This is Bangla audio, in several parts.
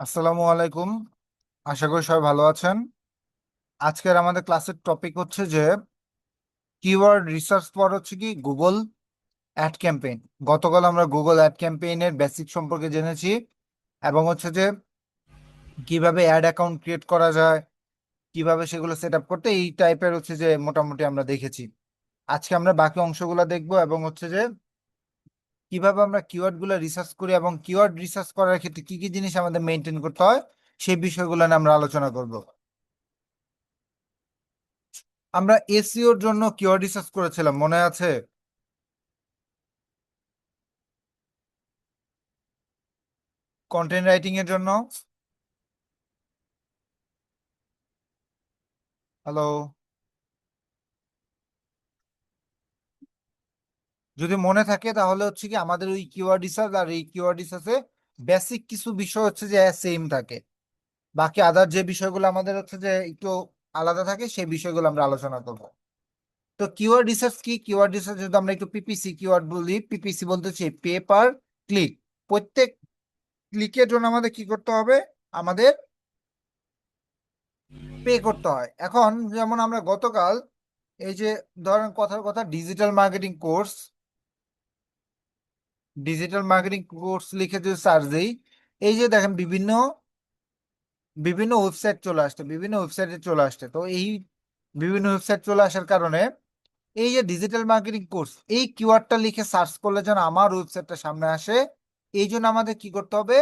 আসসালামু আলাইকুম। আশা করি সবাই ভালো আছেন। আজকের আমাদের ক্লাসের টপিক হচ্ছে যে কিওয়ার্ড রিসার্চ পর হচ্ছে কি গুগল অ্যাড ক্যাম্পেইন। গতকাল আমরা গুগল অ্যাড ক্যাম্পেইনের বেসিক সম্পর্কে জেনেছি এবং হচ্ছে যে কিভাবে অ্যাড অ্যাকাউন্ট ক্রিয়েট করা যায়, কিভাবে সেগুলো সেট আপ করতে এই টাইপের হচ্ছে যে মোটামুটি আমরা দেখেছি। আজকে আমরা বাকি অংশগুলো দেখবো এবং হচ্ছে যে কিভাবে আমরা কিওয়ার্ড গুলো রিসার্চ করি এবং কিওয়ার্ড রিসার্চ করার ক্ষেত্রে কি কি জিনিস আমাদের মেনটেন করতে হয় সেই বিষয়গুলো নিয়ে আমরা আলোচনা করব। আমরা এসইওর জন্য কিওয়ার্ড রিসার্চ করেছিলাম, মনে আছে? কন্টেন্ট রাইটিং এর জন্য। হ্যালো, যদি মনে থাকে তাহলে হচ্ছে কি আমাদের ওই কিওয়ার্ড রিসার্চ আর এই কিওয়ার্ড রিসার্চে বেসিক কিছু বিষয় হচ্ছে যে সেম থাকে, বাকি আদার যে বিষয়গুলো আমাদের হচ্ছে যে একটু আলাদা থাকে সেই বিষয়গুলো আমরা আলোচনা করব। তো কিওয়ার্ড রিসার্চ কি? কিওয়ার্ড রিসার্চ যদি আমরা একটু পিপিসি কিওয়ার্ড বলি, পিপিসি বলতেছি পে পার ক্লিক। প্রত্যেক ক্লিকের জন্য আমাদের কি করতে হবে? আমাদের পে করতে হয়। এখন যেমন আমরা গতকাল এই যে ধরেন কথার কথা ডিজিটাল মার্কেটিং কোর্স লিখে যদি সার্চ দিই, এই যে দেখেন বিভিন্ন বিভিন্ন ওয়েবসাইট চলে আসছে, বিভিন্ন ওয়েবসাইটে চলে আসছে। তো এই বিভিন্ন ওয়েবসাইট চলে আসার কারণে এই যে ডিজিটাল মার্কেটিং কোর্স এই কিওয়ার্ডটা লিখে সার্চ করলে যেন আমার ওয়েবসাইটটা সামনে আসে, এই জন্য আমাদের কি করতে হবে?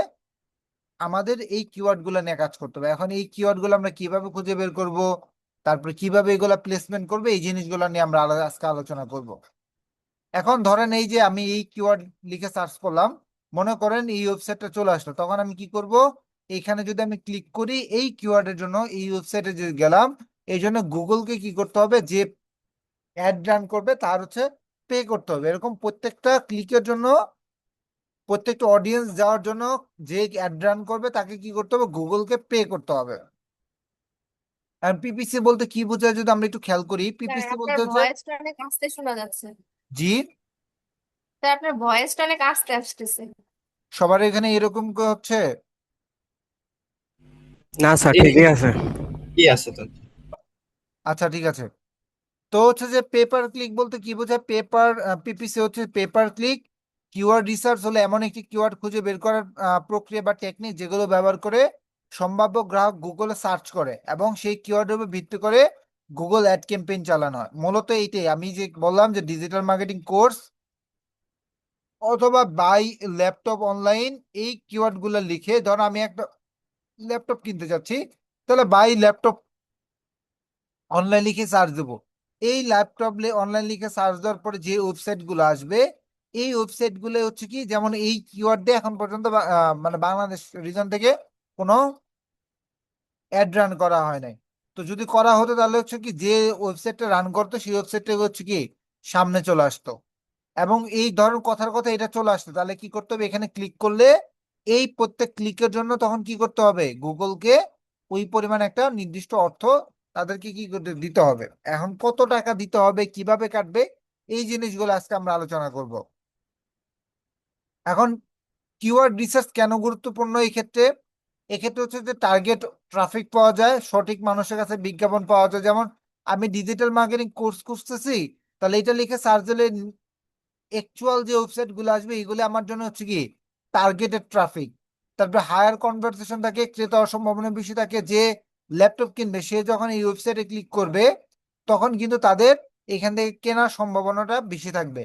আমাদের এই কিওয়ার্ড গুলো নিয়ে কাজ করতে হবে। এখন এই কিওয়ার্ড গুলো আমরা কিভাবে খুঁজে বের করব, তারপরে কিভাবে এগুলা প্লেসমেন্ট করবে, এই জিনিসগুলো নিয়ে আমরা আজকে আলোচনা করব। এখন ধরেন এই যে আমি এই কিওয়ার্ড লিখে সার্চ করলাম, মনে করেন এই ওয়েবসাইটটা চলে আসলো, তখন আমি কি করব? এইখানে যদি আমি ক্লিক করি এই কিওয়ার্ডের জন্য এই ওয়েবসাইটে যে গেলাম, এই জন্য গুগলকে কি করতে হবে? যে অ্যাড রান করবে তার হচ্ছে পে করতে হবে। এরকম প্রত্যেকটা ক্লিকের জন্য, প্রত্যেকটা অডিয়েন্স যাওয়ার জন্য যে অ্যাড রান করবে তাকে কি করতে হবে? গুগলকে পে করতে হবে। আর পিপিসি বলতে কি বোঝায় যদি আমরা একটু খেয়াল করি, স্যার পিপিসি আপনার বলতে হচ্ছে। ভয়েসটা অনেক আস্তে শোনা যাচ্ছে। জি। স্যার আপনার ভয়েসটা অনেক আস্তে আসতেছে। সবার এখানে এরকম হচ্ছে? না স্যার, জি জি, ঠিকই আছে। কি আছে তো? আচ্ছা, ঠিক আছে। তো হচ্ছে যে পেপার ক্লিক বলতে কি বোঝায়? পিপিসি হচ্ছে পেপার ক্লিক। কিওয়ার্ড রিসার্চ হলো এমন একটি কিওয়ার্ড খুঁজে বের করার প্রক্রিয়া বা টেকনিক যেগুলো ব্যবহার করে সম্ভাব্য গ্রাহক গুগলে সার্চ করে এবং সেই কিওয়ার্ডের উপর ভিত্তি করে গুগল অ্যাড ক্যাম্পেইন চালানো হয়। মূলত এইটাই আমি যে বললাম যে ডিজিটাল মার্কেটিং কোর্স অথবা বাই ল্যাপটপ অনলাইন, এই কিওয়ার্ড গুলো লিখে ধর আমি একটা ল্যাপটপ কিনতে চাচ্ছি, তাহলে বাই ল্যাপটপ অনলাইন লিখে সার্চ দেবো। এই ল্যাপটপ অনলাইন লিখে সার্চ দেওয়ার পরে যে ওয়েবসাইট গুলো আসবে, এই ওয়েবসাইট গুলো হচ্ছে কি, যেমন এই কিওয়ার্ড দিয়ে এখন পর্যন্ত মানে বাংলাদেশ রিজন থেকে কোনো অ্যাড রান করা হয় নাই। তো যদি করা হতো তাহলে হচ্ছে কি, যে ওয়েবসাইটটা রান করতো সেই ওয়েবসাইটটা হচ্ছে কি সামনে চলে আসতো এবং এই ধরুন কথার কথা এটা চলে আসতো, তাহলে কি করতে হবে? এখানে ক্লিক করলে এই প্রত্যেক ক্লিকের জন্য তখন কি করতে হবে? গুগলকে ওই পরিমাণ একটা নির্দিষ্ট অর্থ তাদেরকে কি করতে দিতে হবে। এখন কত টাকা দিতে হবে, কিভাবে কাটবে, এই জিনিসগুলো আজকে আমরা আলোচনা করব। এখন কিওয়ার্ড রিসার্চ কেন গুরুত্বপূর্ণ এই ক্ষেত্রে? এক্ষেত্রে হচ্ছে যে টার্গেট ট্রাফিক পাওয়া যায়, সঠিক মানুষের কাছে বিজ্ঞাপন পাওয়া যায়। যেমন আমি ডিজিটাল মার্কেটিং কোর্স খুঁজতেছি, তাহলে এটা লিখে সার্চ দিলে অ্যাকচুয়াল যে ওয়েবসাইট গুলো আসবে এগুলো আমার জন্য হচ্ছে কি টার্গেটেড ট্রাফিক। তারপরে হায়ার কনভারসেশন থাকে, ক্রেতা হওয়ার সম্ভাবনা বেশি থাকে। যে ল্যাপটপ কিনবে সে যখন এই ওয়েবসাইটে ক্লিক করবে তখন কিন্তু তাদের এখান থেকে কেনার সম্ভাবনাটা বেশি থাকবে।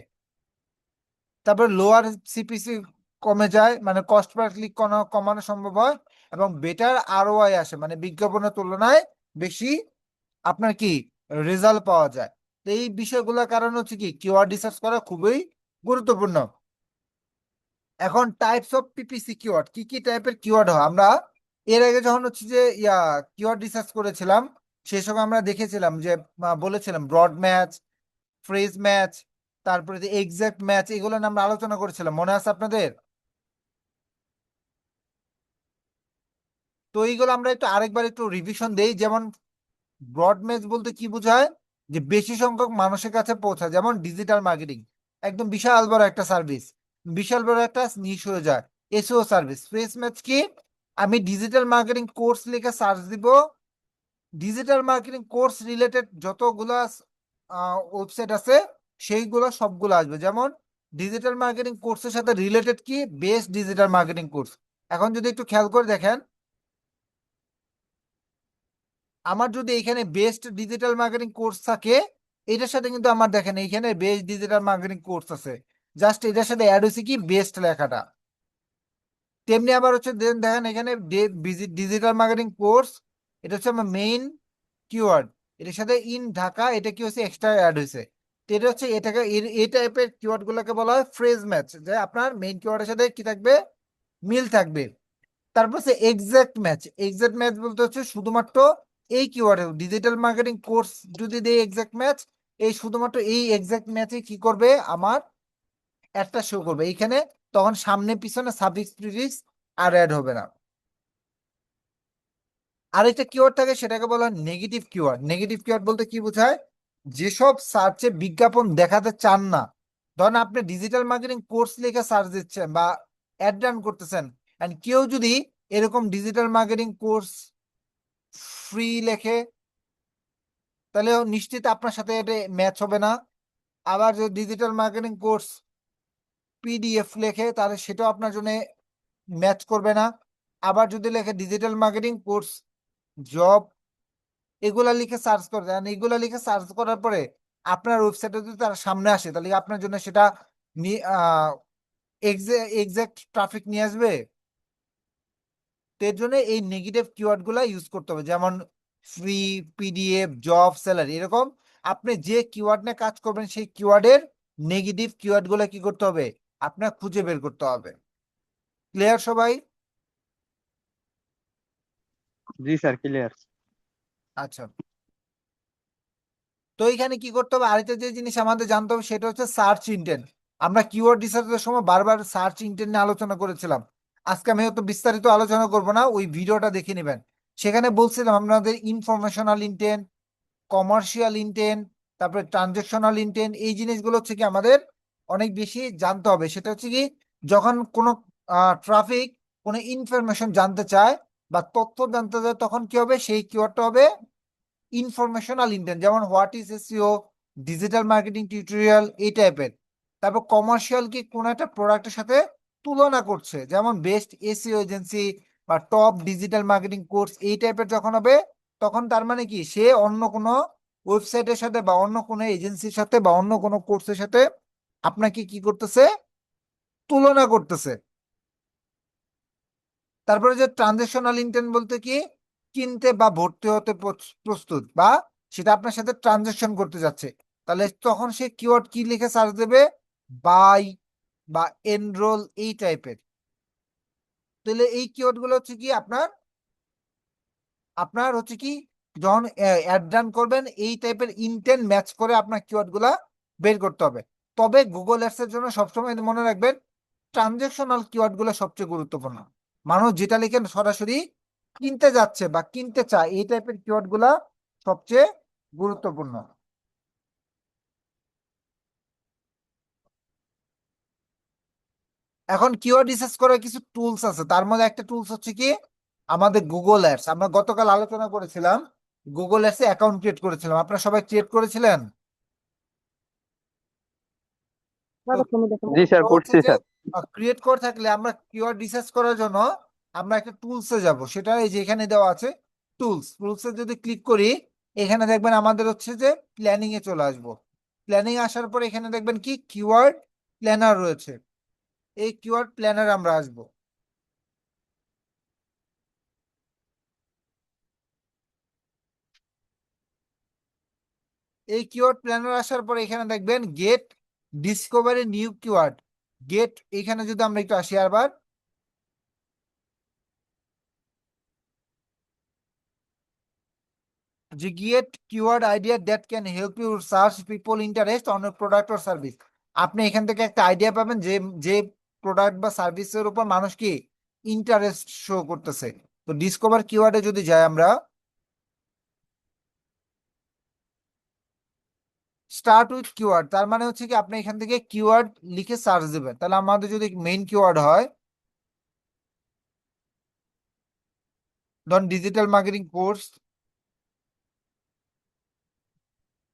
তারপরে লোয়ার সিপিসি কমে যায়, মানে কস্ট পার ক্লিক কমানো সম্ভব হয় এবং বেটার আরওআই আসে, মানে বিজ্ঞাপনের তুলনায় বেশি আপনার কি রেজাল্ট পাওয়া যায়। তো এই বিষয়গুলোর কারণে হচ্ছে কি কিওয়ার্ড রিসার্চ করা খুবই গুরুত্বপূর্ণ। এখন টাইপস অফ পিপিসি কিওয়ার্ড, কি কি টাইপের কিওয়ার্ড হয়? আমরা এর আগে যখন হচ্ছে যে কিওয়ার্ড রিসার্চ করেছিলাম সেই সময় আমরা দেখেছিলাম যে বলেছিলাম ব্রড ম্যাচ, ফ্রেজ ম্যাচ, তারপরে যে এক্সাক্ট ম্যাচ, এগুলো নিয়ে আমরা আলোচনা করেছিলাম, মনে আছে আপনাদের? তো এইগুলো আমরা একটু আরেকবার একটু রিভিশন দেই। যেমন ব্রড ম্যাচ বলতে কি বোঝায়? যে বেশি সংখ্যক মানুষের কাছে পৌঁছায়, যেমন ডিজিটাল মার্কেটিং একদম বিশাল বড় একটা সার্ভিস, বিশাল বড় একটা নিশ হয়ে যায় এসইও সার্ভিস। ফ্রেজ ম্যাচ কি? আমি ডিজিটাল মার্কেটিং কোর্স লিখে সার্চ দিব, ডিজিটাল মার্কেটিং কোর্স রিলেটেড যতগুলা ওয়েবসাইট আছে সেইগুলো সবগুলো আসবে। যেমন ডিজিটাল মার্কেটিং কোর্সের সাথে রিলেটেড কি, বেস্ট ডিজিটাল মার্কেটিং কোর্স। এখন যদি একটু খেয়াল করে দেখেন, আমার যদি এখানে বেস্ট ডিজিটাল মার্কেটিং কোর্স থাকে, এটার সাথে কিন্তু আমার দেখেন এইখানে বেস্ট ডিজিটাল মার্কেটিং কোর্স আছে, জাস্ট এটার সাথে অ্যাড হয়েছে কি বেস্ট লেখাটা। তেমনি আবার হচ্ছে দেখেন এখানে ডিজিটাল মার্কেটিং কোর্স, এটা হচ্ছে আমার মেইন কিওয়ার্ড, এটার সাথে ইন ঢাকা এটা কি হচ্ছে এক্সট্রা অ্যাড হয়েছে। তো এটা হচ্ছে এটাকে এই টাইপের কিওয়ার্ড গুলোকে বলা হয় ফ্রেজ ম্যাচ, যে আপনার মেইন কিওয়ার্ডের সাথে কি থাকবে, মিল থাকবে। তারপর হচ্ছে এক্সাক্ট ম্যাচ, এক্সাক্ট ম্যাচ বলতে হচ্ছে শুধুমাত্র এই কিওয়ার্ডে ডিজিটাল মার্কেটিং কোর্স যদি দেই এক্সাক্ট ম্যাচ, এই শুধুমাত্র এই এক্সাক্ট ম্যাচে কি করবে, আমার একটা শো করবে এইখানে, তখন সামনে পিছনে সাফিক্স প্রিফিক্স আর অ্যাড হবে না। আরেকটা কিওয়ার্ড থাকে সেটাকে বলা হয় নেগেটিভ কিওয়ার্ড। নেগেটিভ কিওয়ার্ড বলতে কি বোঝায়, যেসব সার্চে বিজ্ঞাপন দেখাতে চান না। ধরেন আপনি ডিজিটাল মার্কেটিং কোর্স লিখে সার্চ দিচ্ছেন বা অ্যাড রান করতেছেন, এন্ড কেউ যদি এরকম ডিজিটাল মার্কেটিং কোর্স ফ্রি লেখে, তাহলে নিশ্চিত আপনার সাথে এটা ম্যাচ হবে না। আবার যদি ডিজিটাল মার্কেটিং কোর্স পিডিএফ লেখে, তাহলে সেটাও আপনার জন্য ম্যাচ করবে না। আবার যদি লেখে ডিজিটাল মার্কেটিং কোর্স জব, এগুলা লিখে সার্চ করে দেন, এগুলা লিখে সার্চ করার পরে আপনার ওয়েবসাইটে যদি তার সামনে আসে, তাহলে আপনার জন্য সেটা এক্সাক্ট ট্রাফিক নিয়ে আসবে। তো এর জন্য এই নেগেটিভ কিওয়ার্ড গুলা ইউজ করতে হবে, যেমন ফ্রি, পিডিএফ, জব, স্যালারি, এরকম আপনি যে কিওয়ার্ড নিয়ে কাজ করবেন সেই কিওয়ার্ডের নেগেটিভ কিওয়ার্ড গুলা কি করতে হবে, আপনার খুঁজে বের করতে হবে। ক্লিয়ার সবাই? জি স্যার, ক্লিয়ার। আচ্ছা, তো এখানে কি করতে হবে, আরেকটা যে জিনিস আমাদের জানতে হবে সেটা হচ্ছে সার্চ ইন্টেন্ট। আমরা কিওয়ার্ড রিসার্চের সময় বারবার সার্চ ইন্টেন্ট নিয়ে আলোচনা করেছিলাম। আজকে আমি হয়তো বিস্তারিত আলোচনা করব না, ওই ভিডিওটা দেখে নেবেন। সেখানে বলছিলাম আপনাদের ইনফরমেশনাল ইন্টেন্ট, কমার্শিয়াল ইন্টেন্ট, তারপরে ট্রানজেকশনাল ইন্টেন্ট, এই জিনিসগুলো হচ্ছে কি আমাদের অনেক বেশি জানতে হবে। সেটা হচ্ছে কি, যখন কোনো ট্রাফিক কোনো ইনফরমেশন জানতে চায় বা তথ্য জানতে চায়, তখন কি হবে, সেই কিওয়ার্ডটা হবে ইনফরমেশনাল ইন্টেন্ট, যেমন what is SEO, digital marketing tutorial, এই টাইপের। তারপর কমার্শিয়াল কি, কোন একটা প্রোডাক্টের সাথে তুলনা করছে, যেমন বেস্ট এসইও এজেন্সি বা টপ ডিজিটাল মার্কেটিং কোর্স, এই টাইপের যখন হবে, তখন তার মানে কি সে অন্য কোনো ওয়েবসাইটের সাথে বা অন্য কোনো এজেন্সির সাথে বা অন্য কোনো কোর্সের সাথে আপনাকে কি করতেছে, তুলনা করতেছে। তারপরে যে ট্রানজেকশনাল ইন্টেন্ট বলতে কি, কিনতে বা ভর্তি হতে প্রস্তুত, বা সেটা আপনার সাথে ট্রানজেকশন করতে যাচ্ছে, তাহলে তখন সে কিওয়ার্ড কি লিখে সার্চ দেবে, বাই বা এনরোল, এই টাইপের। তাহলে এই কিওয়ার্ড গুলো হচ্ছে কি আপনার আপনার হচ্ছে কি, যখন অ্যাড রান করবেন এই টাইপের ইন্টেন্ট ম্যাচ করে আপনার কিওয়ার্ড গুলা বের করতে হবে। তবে গুগল অ্যাডস এর জন্য সবসময় মনে রাখবেন, ট্রানজেকশনাল কিওয়ার্ড গুলো সবচেয়ে গুরুত্বপূর্ণ। মানুষ যেটা লিখেন সরাসরি কিনতে যাচ্ছে বা কিনতে চায়, এই টাইপের কিওয়ার্ড গুলা সবচেয়ে গুরুত্বপূর্ণ। এখন কিওয়ার্ড রিসার্চ করার কিছু টুলস আছে, তার মধ্যে একটা টুলস হচ্ছে কি আমাদের গুগল অ্যাডস। আমরা গতকাল আলোচনা করেছিলাম, গুগল অ্যাডস এ অ্যাকাউন্ট ক্রিয়েট করেছিলাম, আপনারা সবাই ক্রিয়েট করেছিলেন। তো জি স্যার, তো হচ্ছে করছি যে স্যার। ক্রিয়েট করে থাকলে আমরা কিওয়ার্ড রিসার্চ করার জন্য আমরা একটা টুলসে যাব, সেটা এই যে এখানে দেওয়া আছে টুলস। টুলসে যদি ক্লিক করি, এখানে দেখবেন আমাদের হচ্ছে যে প্ল্যানিং এ চলে আসবো। প্ল্যানিং আসার পর এখানে দেখবেন কি কিওয়ার্ড প্ল্যানার রয়েছে, এই কিওয়ার্ড প্ল্যানার আমরা আসবো। এই কিওয়ার্ড প্ল্যানার আসার পর এখানে দেখবেন get discovery new keyword, get, এখানে যদি আমরা একটু আসি আবার, যে get keyword idea that can help you search people interest on product or service. আপনি এখান থেকে একটা আইডিয়া পাবেন যে যে প্রোডাক্ট বা সার্ভিসের উপর মানুষ কি ইন্টারেস্ট শো করতেছে। তো ডিসকভার কিওয়ার্ডে যদি যাই আমরা, স্টার্ট উইথ কিওয়ার্ড, তার মানে হচ্ছে কি আপনি এখান থেকে কিওয়ার্ড লিখে সার্চ দিবেন। তাহলে আমাদের যদি মেইন কিওয়ার্ড হয়, ধরুন ডিজিটাল মার্কেটিং কোর্স,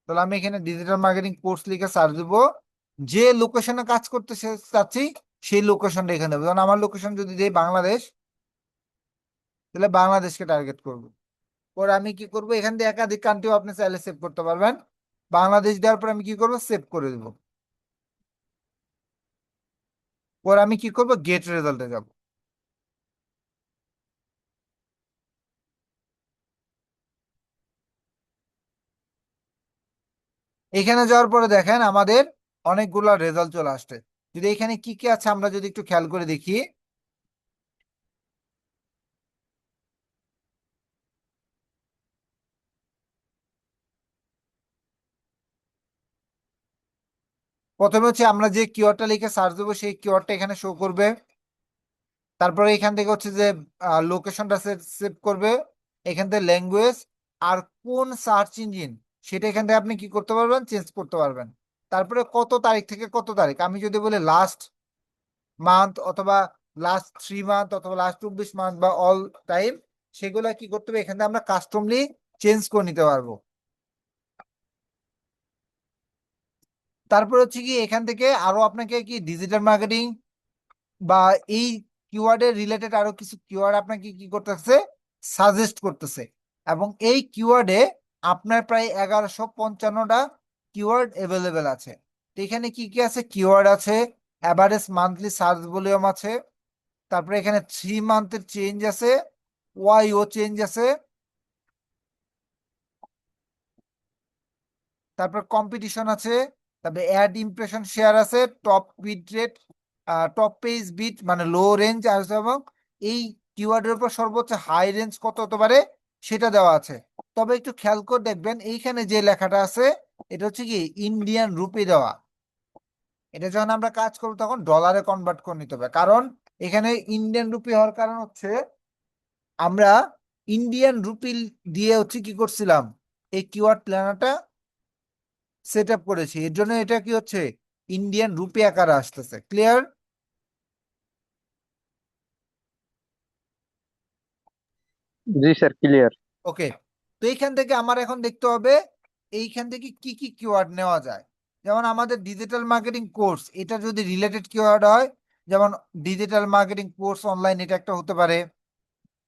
তাহলে আমি এখানে ডিজিটাল মার্কেটিং কোর্স লিখে সার্চ দেবো, যে লোকেশনে কাজ করতে চাচ্ছি সেই লোকেশনটা এখানে দেবো। যেমন আমার লোকেশন যদি দেই বাংলাদেশ, তাহলে বাংলাদেশকে টার্গেট করবো। পরে আমি কি করবো, এখান থেকে একাধিক কান্ট্রিও আপনি চাইলে সেভ করতে পারবেন। বাংলাদেশ দেওয়ার পর আমি কি করবো, সেভ করে দেবো। পরে আমি কি করবো, গেট রেজাল্টে যাব। এখানে যাওয়ার পরে দেখেন আমাদের অনেকগুলা রেজাল্ট চলে আসছে। যদি এখানে কি কি আছে আমরা যদি একটু খেয়াল করে দেখি, প্রথমে হচ্ছে আমরা যে কিওয়ার্ডটা লিখে সার্চ দেবো সেই কিওয়ার্ডটা এখানে শো করবে। তারপরে এখান থেকে হচ্ছে যে লোকেশনটা সেভ করবে, এখান থেকে ল্যাঙ্গুয়েজ আর কোন সার্চ ইঞ্জিন সেটা এখান থেকে আপনি কি করতে পারবেন, চেঞ্জ করতে পারবেন। তারপরে কত তারিখ থেকে কত তারিখ, আমি যদি বলি লাস্ট মান্থ অথবা লাস্ট 3 মান্থ অথবা লাস্ট 24 মান্থ বা অল টাইম, সেগুলা কি করতে হবে, এখান থেকে আমরা কাস্টমলি চেঞ্জ করে নিতে পারবো। তারপর হচ্ছে কি এখান থেকে আরো আপনাকে কি ডিজিটাল মার্কেটিং বা এই কিওয়ার্ডের রিলেটেড আরো কিছু কিওয়ার্ড আপনাকে কি করতেছে, সাজেস্ট করতেছে। এবং এই কিওয়ার্ডে আপনার প্রায় 1155টা কিওয়ার্ড এভেলেবেল আছে। তো এখানে কি কি আছে, কিওয়ার্ড আছে, অ্যাভারেজ মান্থলি সার্চ ভলিউম আছে, তারপরে এখানে 3 মান্থের চেঞ্জ আছে, ওয়াইও চেঞ্জ আছে, তারপর কম্পিটিশন আছে, তারপরে অ্যাড ইমপ্রেশন শেয়ার আছে, top bid rate, top page bid মানে লো রেঞ্জ আছে, এবং এই কিওয়ার্ডের উপর সর্বোচ্চ হাই রেঞ্জ কত হতে পারে সেটা দেওয়া আছে। তবে একটু খেয়াল করে দেখবেন এইখানে যে লেখাটা আছে এটা হচ্ছে কি ইন্ডিয়ান রুপি দেওয়া। এটা যখন আমরা কাজ করবো তখন ডলারে কনভার্ট করে নিতে হবে, কারণ এখানে ইন্ডিয়ান রুপি হওয়ার কারণ হচ্ছে আমরা ইন্ডিয়ান রুপি দিয়ে হচ্ছে কি করছিলাম, এই কিওয়ার্ড প্ল্যানারটা সেট আপ করেছি, এর জন্য এটা কি হচ্ছে ইন্ডিয়ান রুপি আকারে আসতেছে। ক্লিয়ার? জি স্যার ক্লিয়ার। ওকে। তো এইখান থেকে আমার এখন দেখতে হবে এইখান থেকে কি কি কিওয়ার্ড নেওয়া যায়। যেমন আমাদের ডিজিটাল মার্কেটিং কোর্স, এটা যদি রিলেটেড কিওয়ার্ড হয়, যেমন ডিজিটাল মার্কেটিং কোর্স অনলাইন, এটা একটা হতে পারে।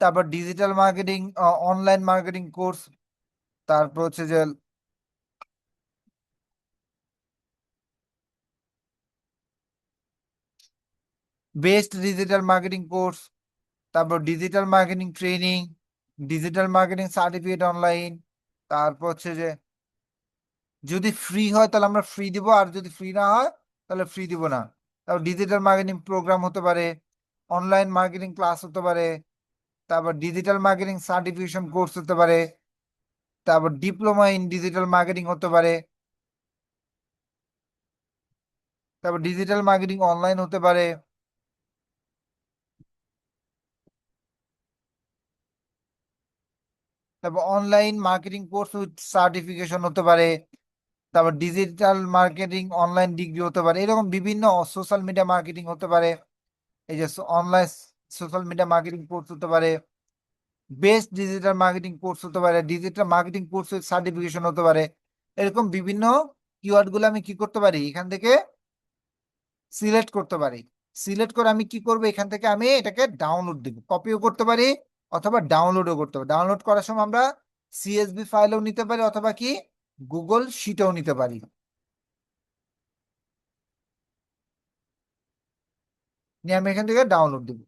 তারপর digital marketing online marketing course, তারপর হচ্ছে যে বেস্ট ডিজিটাল মার্কেটিং কোর্স, তারপর digital marketing training, digital marketing certificate online. তারপর হচ্ছে যে যদি ফ্রি হয় তাহলে আমরা ফ্রি দিব, আর যদি ফ্রি না হয় তাহলে ফ্রি দিব না। তারপর ডিজিটাল মার্কেটিং প্রোগ্রাম হতে পারে, অনলাইন মার্কেটিং ক্লাস হতে পারে, তারপর ডিজিটাল মার্কেটিং সার্টিফিকেশন কোর্স হতে পারে, তারপর ডিপ্লোমা ইন ডিজিটাল মার্কেটিং হতে পারে, তারপর ডিজিটাল মার্কেটিং অনলাইন হতে পারে, তারপর online marketing course with certification হতে পারে, তারপর ডিজিটাল মার্কেটিং অনলাইন ডিগ্রি হতে পারে, এরকম বিভিন্ন সোশ্যাল মিডিয়া মার্কেটিং হতে পারে, এই যে online social media marketing course হতে পারে, বেস্ট ডিজিটাল মার্কেটিং কোর্স হতে পারে, digital marketing course with certification হতে পারে। এরকম বিভিন্ন কিওয়ার্ড গুলো আমি কি করতে পারি, এখান থেকে সিলেক্ট করতে পারি। সিলেক্ট করে আমি কি করবো, এখান থেকে আমি এটাকে ডাউনলোড দিব, কপিও করতে পারি অথবা ডাউনলোডও করতে পারি। ডাউনলোড করার সময় আমরা সিএসভি ফাইলও নিতে পারি অথবা কি গুগল শিটেও নিতে পারি। নিয়ে আমি এখান থেকে ডাউনলোড দিব।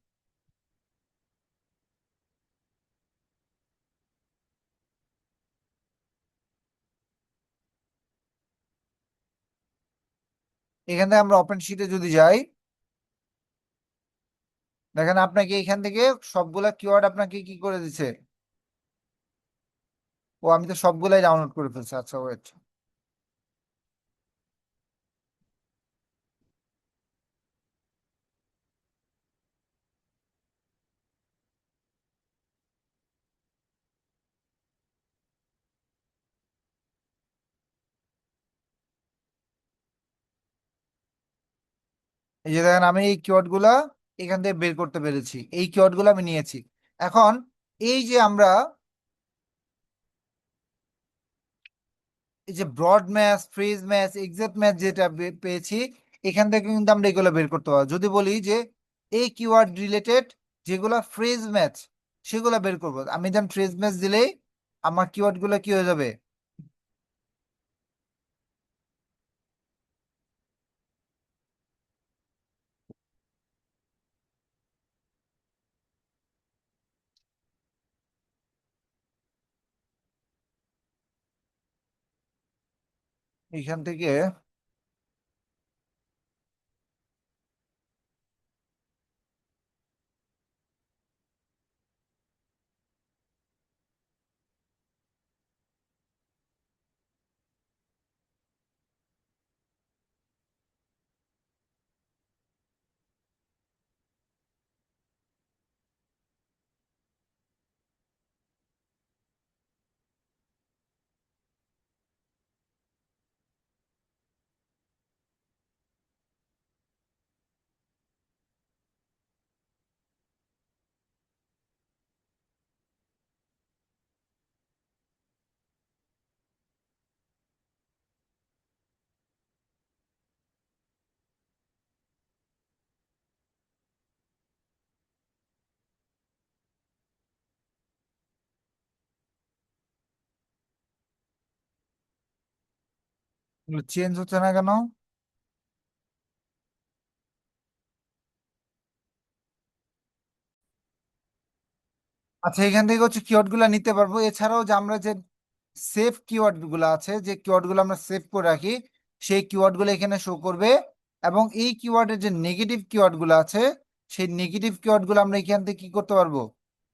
এখান থেকে আমরা ওপেন শিটে যদি যাই, দেখেন আপনাকে এখান থেকে সবগুলা কিওয়ার্ড আপনাকে কি করে দিছে। ও আমি তো সবগুলাই ডাউনলোড করে ফেলছি, আচ্ছা ওয়েট। এই যে দেখেন আমি এই কিওয়ার্ড গুলা এখান থেকে বের করতে পেরেছি, এই কিওয়ার্ড গুলো আমি নিয়েছি। এখন এই যে আমরা এই যে broad match, phrase match, exact match যেটা পেয়েছি, এখান থেকে কিন্তু আমরা এগুলো বের করতে পারবো। যদি বলি যে এই কিওয়ার্ড রিলেটেড যেগুলো ফ্রেজ ম্যাচ, সেগুলো বের করবো। আমি যেন ফ্রেজ ম্যাচ দিলেই আমার কিওয়ার্ড গুলো কি হয়ে যাবে, এখান থেকে চেঞ্জ হচ্ছে না কেন? আচ্ছা, এখান থেকে হচ্ছে কিওয়ার্ড গুলা নিতে পারবো। এছাড়াও যে আমরা যে সেভ কিওয়ার্ড গুলো আছে, যে কিওয়ার্ড গুলো আমরা সেভ করে রাখি, সেই কিওয়ার্ড গুলো এখানে শো করবে। এবং এই কিওয়ার্ডের যে নেগেটিভ কিওয়ার্ড গুলো আছে, সেই নেগেটিভ কিওয়ার্ড গুলো আমরা এখান থেকে কি করতে পারবো,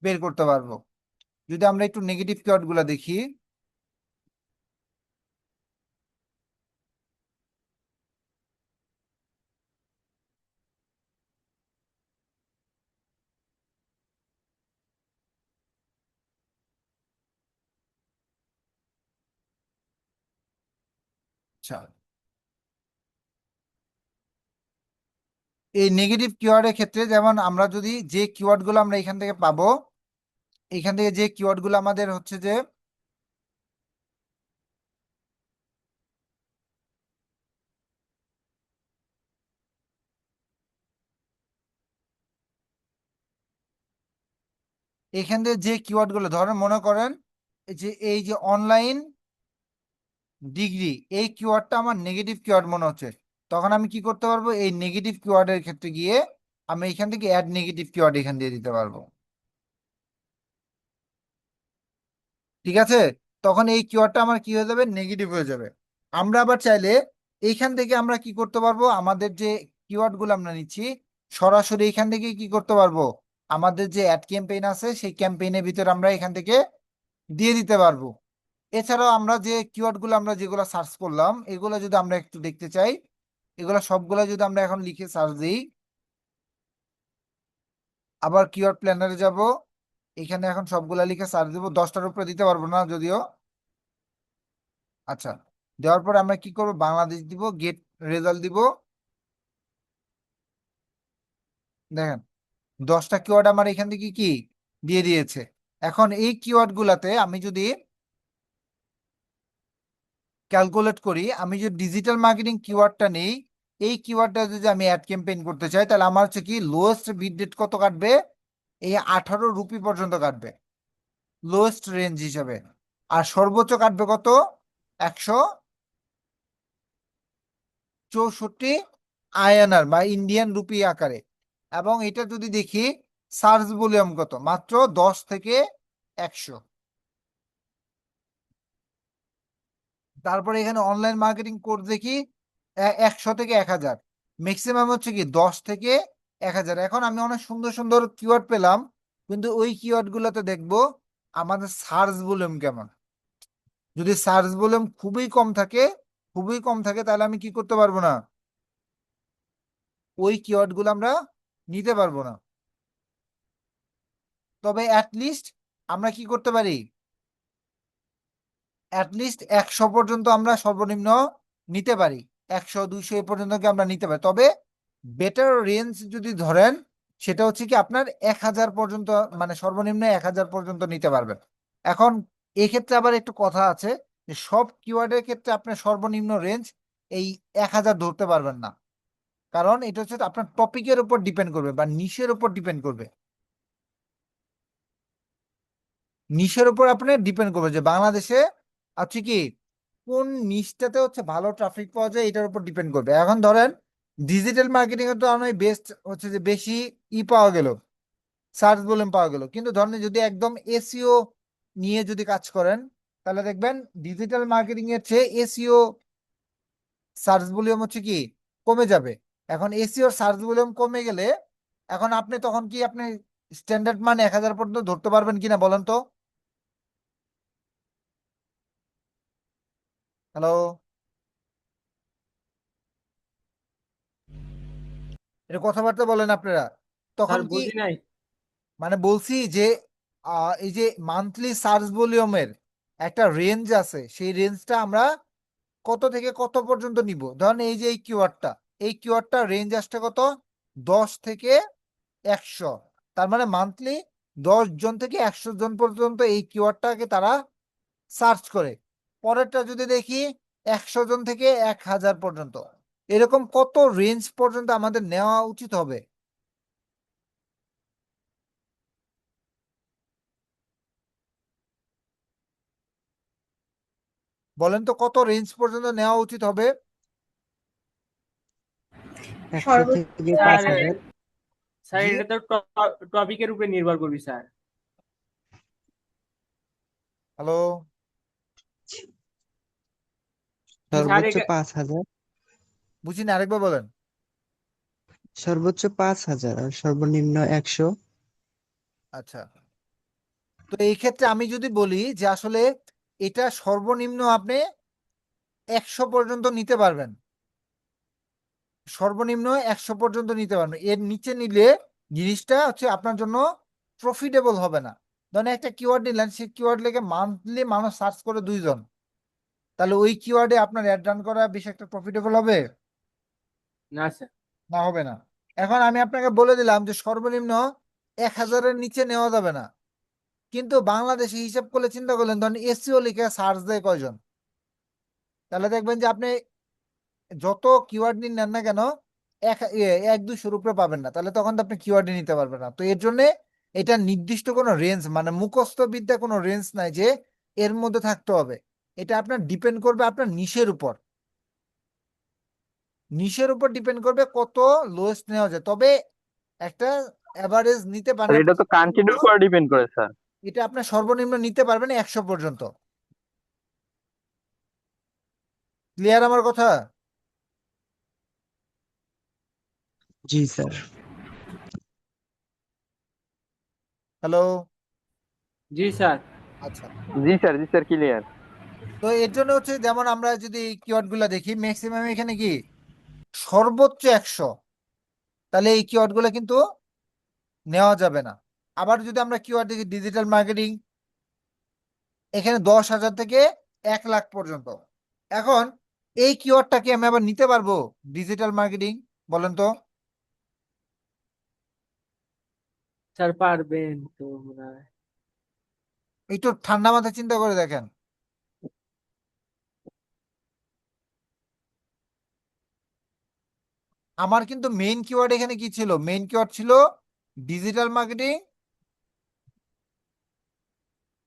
বের করতে পারবো। যদি আমরা একটু নেগেটিভ কিওয়ার্ড গুলো দেখি, আচ্ছা, এই নেগেটিভ কিওয়ার্ডের ক্ষেত্রে যেমন আমরা যদি যে কিওয়ার্ড গুলো আমরা এখান থেকে পাবো, এখান থেকে যে কিওয়ার্ড গুলো আমাদের হচ্ছে যে এখান থেকে যে কিওয়ার্ড গুলো ধরেন, মনে করেন এই যে অনলাইন ডিগ্রি, এই কিওয়ার্ডটা আমার নেগেটিভ কিওয়ার্ড মনে হচ্ছে, তখন আমি কি করতে পারবো, এই নেগেটিভ কিওয়ার্ডের ক্ষেত্রে গিয়ে আমি এখান থেকে অ্যাড নেগেটিভ কিওয়ার্ড এখান দিয়ে দিতে পারবো। ঠিক আছে, তখন এই কিওয়ার্ডটা আমার কি হয়ে যাবে, নেগেটিভ হয়ে যাবে। আমরা আবার চাইলে এইখান থেকে আমরা কি করতে পারবো, আমাদের যে কিওয়ার্ড গুলো আমরা নিচ্ছি, সরাসরি এখান থেকে কি করতে পারবো, আমাদের যে অ্যাড ক্যাম্পেইন আছে সেই ক্যাম্পেইনের ভিতরে আমরা এখান থেকে দিয়ে দিতে পারবো। এছাড়াও আমরা যে কিওয়ার্ড গুলো আমরা যেগুলো সার্চ করলাম, এগুলো যদি আমরা একটু দেখতে চাই, এগুলো সবগুলো যদি আমরা এখন লিখে সার্চ দিই, আবার কিওয়ার্ড প্ল্যানারে যাব, এখানে এখন সবগুলা লিখে সার্চ দিব, 10টার উপরে দিতে পারবো না যদিও। আচ্ছা, দেওয়ার পরে আমরা কি করব, বাংলাদেশ দিব, গেট রেজাল্ট দিব। দেখেন, 10টা কিওয়ার্ড আমার এখান থেকে কি দিয়ে দিয়েছে। এখন এই কিওয়ার্ড গুলাতে আমি যদি ক্যালকুলেট করি, আমি যদি ডিজিটাল মার্কেটিং কিওয়ার্ডটা নেই, এই কিওয়ার্ডটা যদি আমি অ্যাড ক্যাম্পেইন করতে চাই, তাহলে আমার হচ্ছে কি লোয়েস্ট বিড রেট কত কাটবে, এই 18 রুপি পর্যন্ত কাটবে লোয়েস্ট রেঞ্জ হিসাবে। আর সর্বোচ্চ কাটবে কত, 164 আইএনআর বা ইন্ডিয়ান রুপি আকারে। এবং এটা যদি দেখি সার্চ ভলিউম কত, মাত্র 10 থেকে 100। তারপরে এখানে অনলাইন মার্কেটিং কোর্স দেখি 100 থেকে 1000, ম্যাক্সিমাম হচ্ছে কি 10 থেকে 1000। এখন আমি অনেক সুন্দর সুন্দর কিওয়ার্ড পেলাম, কিন্তু ওই কিওয়ার্ড গুলোতে দেখবো আমাদের সার্চ ভলিউম কেমন। যদি সার্চ ভলিউম খুবই কম থাকে, খুবই কম থাকে, তাহলে আমি কি করতে পারবো না, ওই কিওয়ার্ড গুলো আমরা নিতে পারবো না। তবে অ্যাটলিস্ট আমরা কি করতে পারি, অ্যাটলিস্ট 100 পর্যন্ত আমরা সর্বনিম্ন নিতে পারি, 100 200 এ পর্যন্ত কি আমরা নিতে পারি। তবে বেটার রেঞ্জ যদি ধরেন, সেটা হচ্ছে কি আপনার 1,000 পর্যন্ত, মানে সর্বনিম্ন 1,000 পর্যন্ত নিতে পারবেন। এখন এক্ষেত্রে আবার একটু কথা আছে যে সব কিওয়ার্ডের ক্ষেত্রে আপনার সর্বনিম্ন রেঞ্জ এই 1,000 ধরতে পারবেন না, কারণ এটা হচ্ছে আপনার টপিকের উপর ডিপেন্ড করবে বা নিশের উপর ডিপেন্ড করবে। নিশের উপর আপনার ডিপেন্ড করবে যে বাংলাদেশে আছে কি কোন নিশটাতে হচ্ছে ভালো ট্রাফিক পাওয়া যায়, এটার উপর ডিপেন্ড করবে। এখন ধরেন ডিজিটাল মার্কেটিং এর তো অনেক বেস্ট হচ্ছে যে বেশি পাওয়া গেল, সার্চ ভলিউম পাওয়া গেল, কিন্তু ধরেন যদি একদম এসইও নিয়ে যদি কাজ করেন তাহলে দেখবেন ডিজিটাল মার্কেটিং এর চেয়ে এসইও সার্চ ভলিউম হচ্ছে কি কমে যাবে। এখন এসইও সার্চ ভলিউম কমে গেলে এখন আপনি তখন কি আপনি স্ট্যান্ডার্ড মান 1,000 পর্যন্ত ধরতে পারবেন কিনা বলেন তো? হ্যালো, এটা কথাবার্তা বলেন আপনারা তখন স্যার কি, বুঝি নাই। মানে বলছি যে এই যে মান্থলি সার্চ ভলিউমের একটা রেঞ্জ আছে, সেই রেঞ্জটা আমরা কত থেকে কত পর্যন্ত নিব। ধরেন এই যে এই কিওয়ার্ডটা রেঞ্জ আসছে কত, 10 থেকে 100। তার মানে মান্থলি 10 জন থেকে 100 জন পর্যন্ত এই কিওয়ার্ডটাকে তারা সার্চ করে। পরেরটা যদি দেখি 100 জন থেকে 1,000 পর্যন্ত, এরকম কত রেঞ্জ পর্যন্ত আমাদের নেওয়া উচিত হবে? বলেন তো কত রেঞ্জ পর্যন্ত নেওয়া উচিত হবে? 100 থেকে স্যার 5,000। স্যার জি, এটা তো টপিকের উপরে নির্ভর করবি স্যার। হ্যালো, স্যার সর্বোচ্চ 5,000। বুঝি না, আরেকবার বলেন। সর্বোচ্চ 5,000 আর সর্বনিম্ন 100। আচ্ছা, তো এই ক্ষেত্রে আমি যদি বলি যে আসলে এটা সর্বনিম্ন আপনি 100 পর্যন্ত নিতে পারবেন, সর্বনিম্ন 100 পর্যন্ত নিতে পারবেন, এর নিচে নিলে জিনিসটা হচ্ছে আপনার জন্য প্রফিটেবল হবে না। ধরেন একটা কিওয়ার্ড নিলেন, সেই কিওয়ার্ড লেগে মান্থলি মানুষ সার্চ করে 2 জন, তাহলে ওই কিওয়ার্ডে আপনার অ্যাড রান করা বেশি একটা প্রফিটেবল হবে? না স্যার। না, হবে না। এখন আমি আপনাকে বলে দিলাম যে সর্বনিম্ন 1,000-এর নিচে নেওয়া যাবে না, কিন্তু বাংলাদেশে হিসাব করলে চিন্তা করলেন ধরেন এসইও লিখে সার্চ দেয় কয়জন, তাহলে দেখবেন যে আপনি যত কিওয়ার্ড নেন না কেন 1-200-র উপরে পাবেন না, তাহলে তখন তো আপনি কিওয়ার্ড নিতে পারবেন না। তো এর জন্য এটা নির্দিষ্ট কোনো রেঞ্জ, মানে মুখস্থ বিদ্যা কোনো রেঞ্জ নাই যে এর মধ্যে থাকতে হবে। এটা আপনার ডিপেন্ড করবে আপনার নিশের উপর, নিশের উপর ডিপেন্ড করবে কত লোয়েস্ট নেওয়া যায়। তবে একটা এভারেজ নিতে পারেন স্যার আপনি এটা তো সর্বনিম্ন, কান্ট্রির উপর ডিপেন্ড করে স্যার। এটা আপনার সর্বনিম্ন নিতে পারবেন 100 পর্যন্ত। ক্লিয়ার আমার কথা? জি স্যার। হ্যালো, জি স্যার। আচ্ছা। জি স্যার ক্লিয়ার। তো এর জন্য হচ্ছে যেমন আমরা যদি কিওয়ার্ড গুলা দেখি ম্যাক্সিমাম এখানে কি সর্বোচ্চ 100, তাহলে এই কিওয়ার্ড গুলো কিন্তু নেওয়া যাবে না। আবার যদি আমরা কিওয়ার্ড দেখি ডিজিটাল মার্কেটিং, এখানে 10,000 থেকে 1 লাখ পর্যন্ত। এখন এই কিওয়ার্ডটাকে আমি আবার নিতে পারবো ডিজিটাল মার্কেটিং, বলেন তো? স্যার পারবেন তো মনে হয়। একটু ঠান্ডা মাথায় চিন্তা করে দেখেন। আমার কিন্তু মেইন কিওয়ার্ড এখানে কি ছিল, মেইন কিওয়ার্ড ছিল ডিজিটাল মার্কেটিং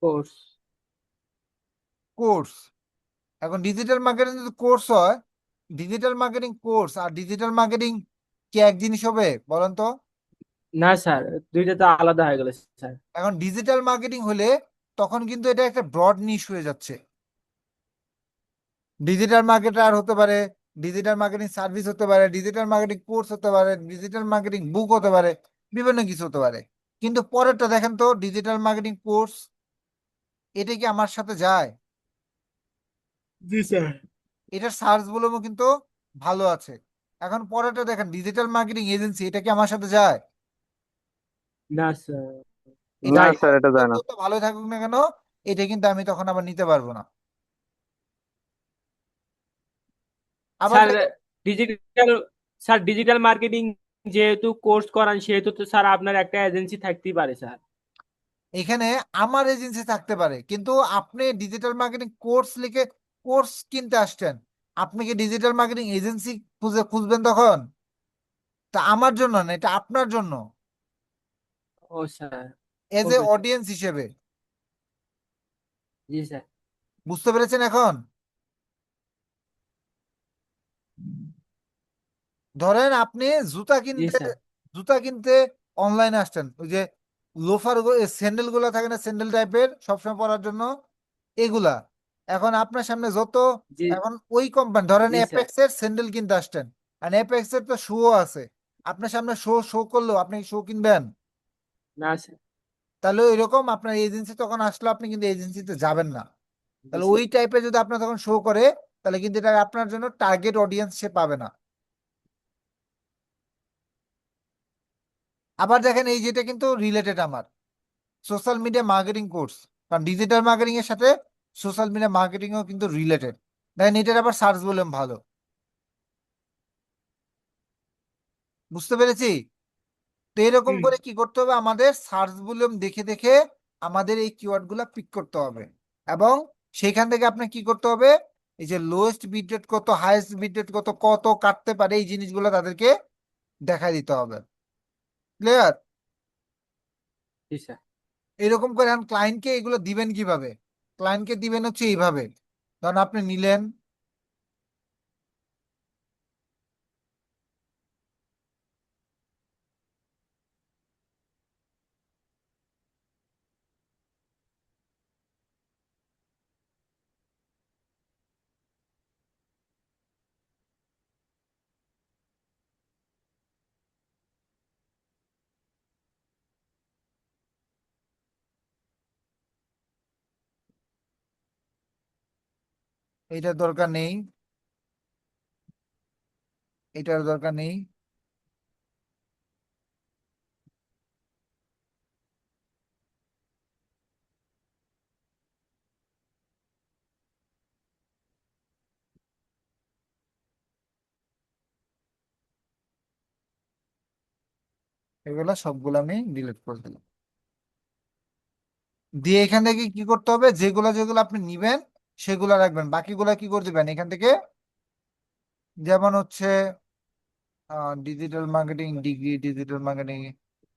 কোর্স। কোর্স। এখন ডিজিটাল মার্কেটিং যদি কোর্স হয়, ডিজিটাল মার্কেটিং কোর্স আর ডিজিটাল মার্কেটিং কি এক জিনিস হবে বলেন তো? না স্যার, দুইটা তো আলাদা হয়ে গেল স্যার। এখন ডিজিটাল মার্কেটিং হলে তখন কিন্তু এটা একটা ব্রড নিশ হয়ে যাচ্ছে। ডিজিটাল মার্কেটার হতে পারে, ডিজিটাল মার্কেটিং সার্ভিস হতে পারে, ডিজিটাল মার্কেটিং কোর্স হতে পারে, ডিজিটাল মার্কেটিং বুক হতে পারে, বিভিন্ন কিছু হতে পারে। কিন্তু পরেরটা দেখেন তো, ডিজিটাল মার্কেটিং কোর্স, এটা কি আমার সাথে যায়? জি স্যার। এটার সার্চ ভলিউমও কিন্তু ভালো আছে। এখন পরেরটা দেখেন ডিজিটাল মার্কেটিং এজেন্সি, এটা কি আমার সাথে যায়? না স্যার, এটা না যাই স্যার স্যার। এটা যায় না। যত ভালো থাকুক না কেন, এটা কিন্তু আমি তখন আবার নিতে পারবো না। আবার স্যার দেখেন, ডিজিটাল স্যার ডিজিটাল মার্কেটিং যেহেতু কোর্স করান সেহেতু তো স্যার আপনার একটা এজেন্সি থাকতেই পারে স্যার। এখানে আমার এজেন্সি থাকতে পারে, কিন্তু আপনি ডিজিটাল মার্কেটিং কোর্স লিখে কোর্স কিনতে আসছেন, আপনি কি ডিজিটাল মার্কেটিং এজেন্সি খুঁজবেন তখন? তা আমার জন্য না, এটা আপনার জন্য, ও sir. As a okay sir. Audience হিসেবে। জি স্যার। বুঝতে পেরেছেন এখন? ধরেন আপনি জুতা জি কিনতে, স্যার। জুতা কিনতে অনলাইনে আসছেন, ওই যে লোফার স্যান্ডেল গুলা থাকে না, স্যান্ডেল টাইপের সবসময় পরার জন্য, এগুলা। এখন আপনার সামনে যত, জি। এখন ওই কোম্পানি ধরেন জি স্যার। অ্যাপেক্স এর স্যান্ডেল কিনতে আসছেন, আর অ্যাপেক্স এর তো শু আছে, আপনার সামনে শো শো করলেও আপনি শো কিনবেন? না স্যার। তাহলে এরকম আপনার এজেন্সি তখন আসলে আপনি কিন্তু এজেন্সিতে যাবেন না। জি তাহলে ওই স্যার। টাইপের যদি আপনার তখন শো করে, তাহলে কিন্তু এটা আপনার জন্য টার্গেট অডিয়েন্স সে পাবে না। আবার দেখেন এই যেটা কিন্তু রিলেটেড আমার সোশ্যাল মিডিয়া মার্কেটিং কোর্স, কারণ ডিজিটাল মার্কেটিং এর সাথে সোশ্যাল মিডিয়া মার্কেটিংও কিন্তু রিলেটেড। দেখেন এটার আবার সার্চ ভলিউম ভালো। বুঝতে পেরেছি? তো এরকম হুম। করে কি করতে হবে, আমাদের সার্চ ভলিউম দেখে দেখে আমাদের এই কিওয়ার্ড গুলা পিক করতে হবে, এবং সেখান থেকে আপনি কি করতে হবে, এই যে লোয়েস্ট বিট রেট কত, হাইয়েস্ট বিট রেট কত, কত কাটতে পারে, এই জিনিসগুলো তাদেরকে দেখাই দিতে হবে। ক্লিয়ার? জি স্যার। এরকম করে এখন ক্লায়েন্টকে এগুলো দিবেন কিভাবে? ক্লায়েন্টকে দিবেন হচ্ছে এইভাবে, ধরুন আপনি নিলেন, এইটার দরকার নেই, এটার দরকার নেই, এগুলো সবগুলো আমি ডিলিট করে দিলাম। দিয়ে এখান থেকে কি করতে হবে, যেগুলো যেগুলো আপনি নিবেন সেগুলো রাখবেন, বাকিগুলা কি করে দিবেন এখান থেকে, যেমন হচ্ছে digital marketing degree, digital marketing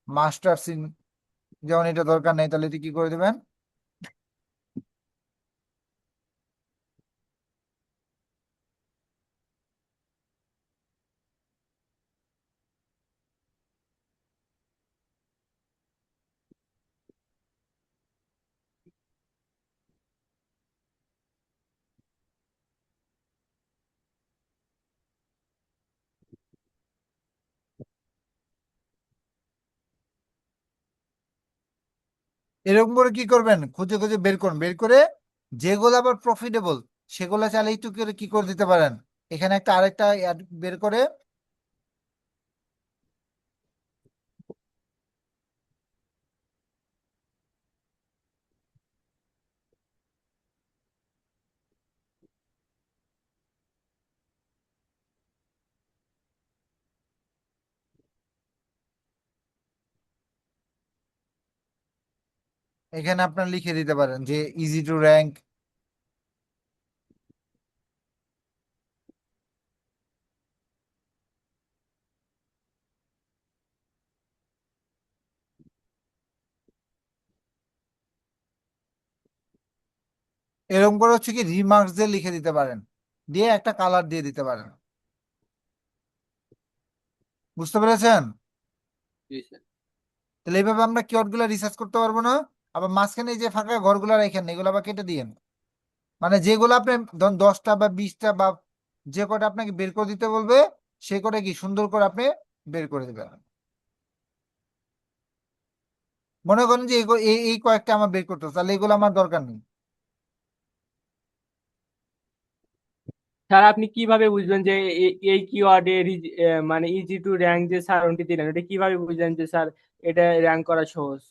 masters in, যেমন এটা দরকার নেই, তাহলে এটা কি করে দিবেন, এরকম করে কি করবেন, খুঁজে খুঁজে বের করুন, বের করে যেগুলো আবার প্রফিটেবল সেগুলো চাইলে একটু করে কি করে দিতে পারেন, এখানে একটা আরেকটা অ্যাড বের করে, এখানে আপনার লিখে দিতে পারেন যে ইজি টু র্যাঙ্ক, এরকম করে হচ্ছে কি রিমার্কস দিয়ে লিখে দিতে পারেন, দিয়ে একটা কালার দিয়ে দিতে পারেন। বুঝতে পেরেছেন? জি স্যার। তাহলে এইভাবে আমরা কিওয়ার্ড গুলা রিসার্চ করতে পারবো না। আবার মাঝখানে এই যে ফাঁকা ঘরগুলা রাখেন এগুলো আবার কেটে দিয়েন, মানে যেগুলো আপনি ধরুন 10টা বা 20টা বা যে কটা আপনাকে বের করে দিতে বলবে, সে কটা কি সুন্দর করে আপনি বের করে দিবেন। মনে করেন যে এই কয়েকটা আমার বের করতে হবে, তাহলে এগুলো আমার দরকার নেই। স্যার আপনি কিভাবে বুঝবেন যে এই কিওয়ার্ডে মানে ইজি টু র্যাঙ্ক যে স্যার উনটি দিলেন এটা কিভাবে বুঝলেন যে স্যার এটা র্যাঙ্ক করা সহজ?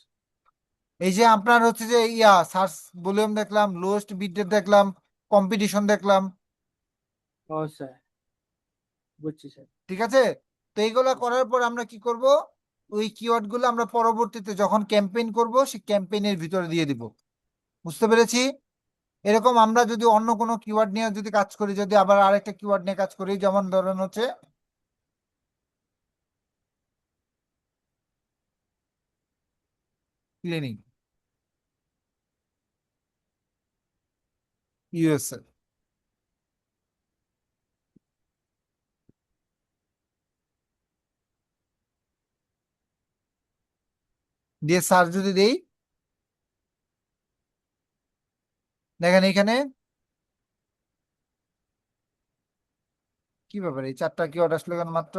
এই যে আপনার হচ্ছে যে সার্চ ভলিউম দেখলাম, লোয়েস্ট বিট রেট দেখলাম, কম্পিটিশন দেখলাম, ও স্যার, বুঝছি স্যার। ঠিক আছে? তো এইগুলা করার পর আমরা কি করব, ওই কিওয়ার্ড গুলো আমরা পরবর্তীতে যখন ক্যাম্পেইন করব সেই ক্যাম্পেইনের ভিতরে দিয়ে দিব। বুঝতে পেরেছি? এরকম আমরা যদি অন্য কোনো কিওয়ার্ড নিয়ে যদি কাজ করি, যদি আবার আরেকটা কিওয়ার্ড নিয়ে কাজ করি, যেমন ধরেন হচ্ছে ক্লিনিং ইউএসএ, দিয়ে সার্চ যদি দেই, দেখেন এখানে কি ব্যাপার, এই 4টা কিওয়ার্ড আসলো কেন মাত্র?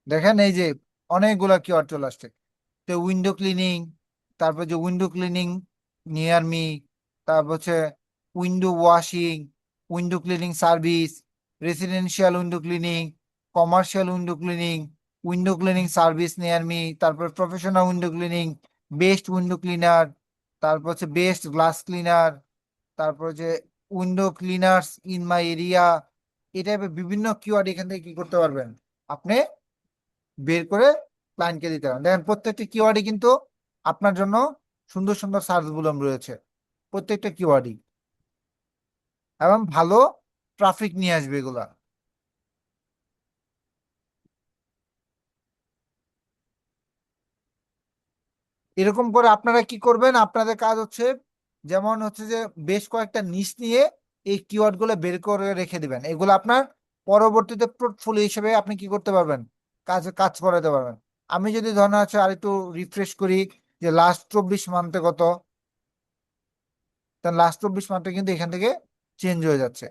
দেখেন এই যে অনেকগুলা কিওয়ার্ড চলে আসছে। তো উইন্ডো ক্লিনিং, তারপর যে উইন্ডো ক্লিনিং নিয়ার মি, তারপর হচ্ছে window washing, window cleaning service, residential window cleaning, commercial window cleaning, window cleaning service near me, তারপর professional window cleaning, best window cleaner, তারপর হচ্ছে বেস্ট গ্লাস ক্লিনার, তারপর যে window cleaners in my area. এই টাইপের বিভিন্ন কিওয়ার্ড এখান থেকে কি করতে পারবেন আপনি বের করে ক্লায়েন্টকে দিতে পারেন। দেখেন প্রত্যেকটা কিওয়ার্ডই কিন্তু আপনার জন্য সুন্দর সুন্দর সার্চ বুলম রয়েছে, প্রত্যেকটা কিওয়ার্ডই, এবং ভালো ট্রাফিক নিয়ে আসবে এগুলা। এরকম করে আপনারা কি করবেন, আপনাদের কাজ হচ্ছে যেমন হচ্ছে যে বেশ কয়েকটা নিশ নিয়ে এই কিওয়ার্ড গুলো বের করে রেখে দিবেন। এগুলো আপনার পরবর্তীতে পোর্টফোলিও হিসেবে আপনি কি করতে পারবেন, কাজ কাজ করাতে পারবেন। আমি যদি ধরেন হচ্ছে আর একটু রিফ্রেশ করি যে লাস্ট 24 মান্থে কত, তাহলে লাস্ট 24 মান্থে কিন্তু এখান থেকে চেঞ্জ হয়ে যাচ্ছে।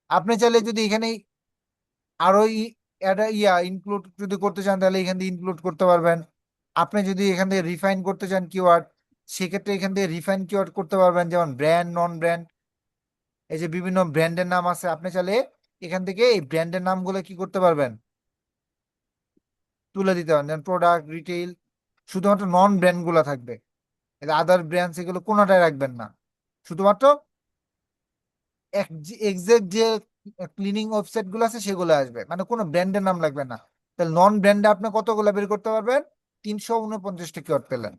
আপনি চাইলে যদি এখানে আরো ইনক্লুড যদি করতে চান তাহলে এখান থেকে ইনক্লুড করতে পারবেন। আপনি যদি এখান থেকে রিফাইন করতে চান কিওয়ার্ড, সেক্ষেত্রে এখান থেকে রিফাইন কিওয়ার্ড করতে পারবেন, যেমন ব্র্যান্ড, নন ব্র্যান্ড, এই যে বিভিন্ন ব্র্যান্ডের নাম আছে, আপনি চাইলে এখান থেকে এই ব্র্যান্ডের নামগুলো কি করতে পারবেন, তুলে দিতে পারেন। যেমন প্রোডাক্ট, রিটেইল, শুধুমাত্র নন ব্র্যান্ড গুলো থাকবে, আদার ব্র্যান্ডস এগুলো কোনোটাই রাখবেন না, শুধুমাত্র এক্সাক্ট যে ক্লিনিং ওয়েবসাইট গুলো আছে সেগুলো আসবে, মানে কোনো ব্র্যান্ডের নাম লাগবে না। তাহলে নন ব্র্যান্ডে আপনি কতগুলো বের করতে পারবেন, 349টা কিওয়ার্ড পেলেন।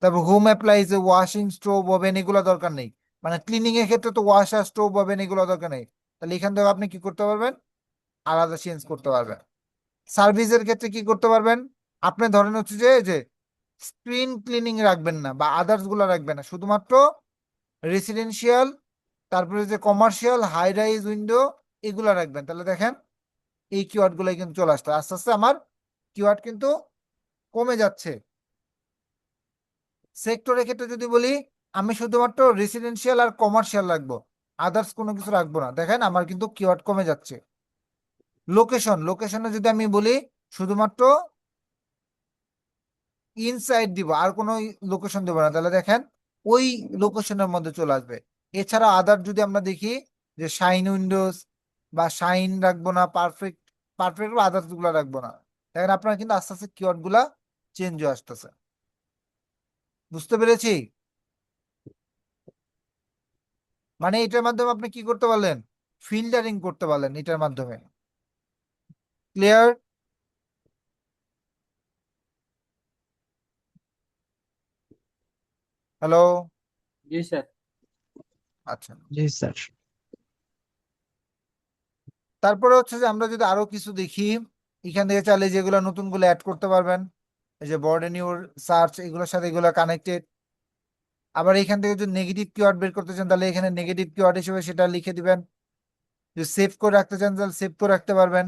তারপর home appliance, washing, stove, oven এগুলো দরকার নেই, মানে ক্লিনিং এর ক্ষেত্রে তো ওয়াশার, স্টোভ, ওভেন এগুলো দরকার নেই। তাহলে এখান থেকে আপনি কি করতে পারবেন, আলাদা চেঞ্জ করতে পারবেন। সার্ভিসের ক্ষেত্রে কি করতে পারবেন, আপনি ধরেন হচ্ছে যে স্ক্রিন ক্লিনিং রাখবেন না বা আদার্স গুলো রাখবেন না, শুধুমাত্র রেসিডেন্সিয়াল, তারপরে যে কমার্শিয়াল, হাই রাইজ উইন্ডো এগুলো রাখবেন। তাহলে দেখেন এই কিওয়ার্ড গুলো কিন্তু চলে আসছে, আস্তে আস্তে আমার কিওয়ার্ড কিন্তু কমে যাচ্ছে। সেক্টরের ক্ষেত্রে যদি বলি, আমি শুধুমাত্র রেসিডেন্সিয়াল আর কমার্শিয়াল রাখবো, আদার্স কোনো কিছু রাখবো না। দেখেন আমার কিন্তু কিওয়ার্ড কমে যাচ্ছে। লোকেশনে যদি আমি বলি, শুধুমাত্র ইনসাইড দিব, আর কোনো লোকেশন দেবো না, তাহলে দেখেন ওই লোকেশনের মধ্যে চলে আসবে। এছাড়া আদার যদি আমরা দেখি যে শাইন উইন্ডোজ বা শাইন রাখবো না, পারফেক্ট, পারফেক্ট বা আদার্স গুলা রাখবো না, দেখেন আপনার কিন্তু আস্তে আস্তে কিওয়ার্ড গুলা চেঞ্জ হয়ে আসতেছে। বুঝতে পেরেছি? মানে এটার মাধ্যমে আপনি কি করতে পারলেন, ফিল্টারিং করতে পারলেন এটার মাধ্যমে। ক্লিয়ার? হ্যালো? জি স্যার। আচ্ছা, জি স্যার। তারপরে হচ্ছে যে আমরা যদি আরো কিছু দেখি, এখান থেকে চাইলে যেগুলো নতুন গুলো অ্যাড করতে পারবেন, এই যে বর্ডেন ইউর সার্চ এগুলোর সাথে এগুলো কানেক্টেড। আবার এখান থেকে যদি নেগেটিভ কিওয়ার্ড বের করতে চান তাহলে এখানে নেগেটিভ কিওয়ার্ড হিসেবে সেটা লিখে দিবেন। যদি সেভ করে রাখতে চান তাহলে সেভ করে রাখতে পারবেন।